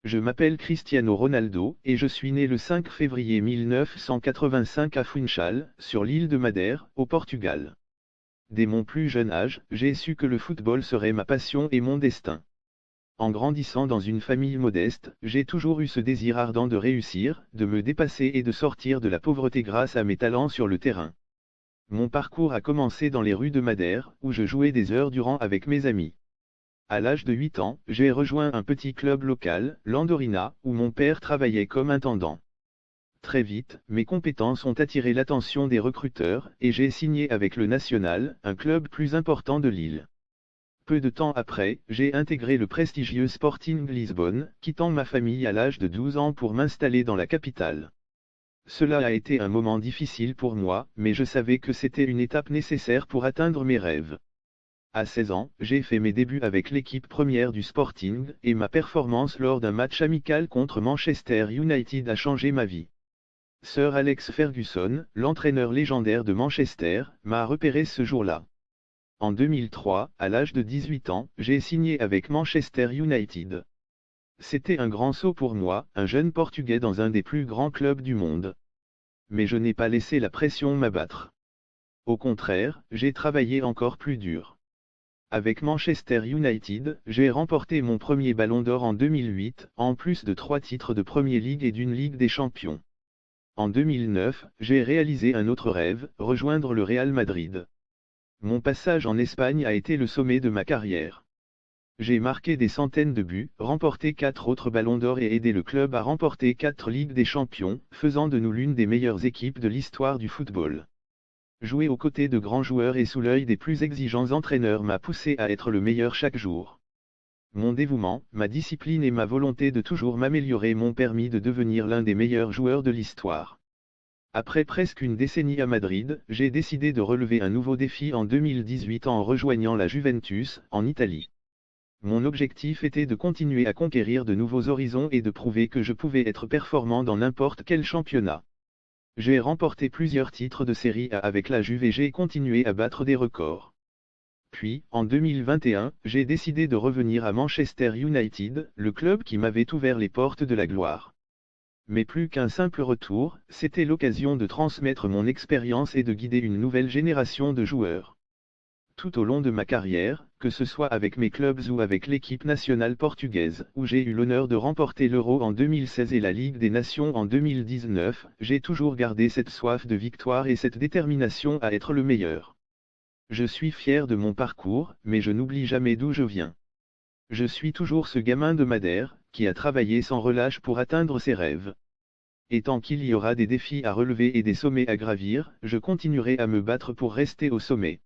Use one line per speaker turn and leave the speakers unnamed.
Je m'appelle Cristiano Ronaldo et je suis né le 5 février 1985 à Funchal, sur l'île de Madère, au Portugal. Dès mon plus jeune âge, j'ai su que le football serait ma passion et mon destin. En grandissant dans une famille modeste, j'ai toujours eu ce désir ardent de réussir, de me dépasser et de sortir de la pauvreté grâce à mes talents sur le terrain. Mon parcours a commencé dans les rues de Madère, où je jouais des heures durant avec mes amis. À l'âge de 8 ans, j'ai rejoint un petit club local, l'Andorina, où mon père travaillait comme intendant. Très vite, mes compétences ont attiré l'attention des recruteurs, et j'ai signé avec le Nacional, un club plus important de l'île. Peu de temps après, j'ai intégré le prestigieux Sporting Lisbonne, quittant ma famille à l'âge de 12 ans pour m'installer dans la capitale. Cela a été un moment difficile pour moi, mais je savais que c'était une étape nécessaire pour atteindre mes rêves. À 16 ans, j'ai fait mes débuts avec l'équipe première du Sporting, et ma performance lors d'un match amical contre Manchester United a changé ma vie. Sir Alex Ferguson, l'entraîneur légendaire de Manchester, m'a repéré ce jour-là. En 2003, à l'âge de 18 ans, j'ai signé avec Manchester United. C'était un grand saut pour moi, un jeune Portugais dans un des plus grands clubs du monde. Mais je n'ai pas laissé la pression m'abattre. Au contraire, j'ai travaillé encore plus dur. Avec Manchester United, j'ai remporté mon premier ballon d'or en 2008, en plus de 3 titres de Premier League et d'une Ligue des Champions. En 2009, j'ai réalisé un autre rêve, rejoindre le Real Madrid. Mon passage en Espagne a été le sommet de ma carrière. J'ai marqué des centaines de buts, remporté 4 autres ballons d'or et aidé le club à remporter 4 Ligues des Champions, faisant de nous l'une des meilleures équipes de l'histoire du football. Jouer aux côtés de grands joueurs et sous l'œil des plus exigeants entraîneurs m'a poussé à être le meilleur chaque jour. Mon dévouement, ma discipline et ma volonté de toujours m'améliorer m'ont permis de devenir l'un des meilleurs joueurs de l'histoire. Après presque une décennie à Madrid, j'ai décidé de relever un nouveau défi en 2018 en rejoignant la Juventus, en Italie. Mon objectif était de continuer à conquérir de nouveaux horizons et de prouver que je pouvais être performant dans n'importe quel championnat. J'ai remporté plusieurs titres de Série A avec la Juve et j'ai continué à battre des records. Puis, en 2021, j'ai décidé de revenir à Manchester United, le club qui m'avait ouvert les portes de la gloire. Mais plus qu'un simple retour, c'était l'occasion de transmettre mon expérience et de guider une nouvelle génération de joueurs. Tout au long de ma carrière, que ce soit avec mes clubs ou avec l'équipe nationale portugaise, où j'ai eu l'honneur de remporter l'Euro en 2016 et la Ligue des Nations en 2019, j'ai toujours gardé cette soif de victoire et cette détermination à être le meilleur. Je suis fier de mon parcours, mais je n'oublie jamais d'où je viens. Je suis toujours ce gamin de Madère, qui a travaillé sans relâche pour atteindre ses rêves. Et tant qu'il y aura des défis à relever et des sommets à gravir, je continuerai à me battre pour rester au sommet.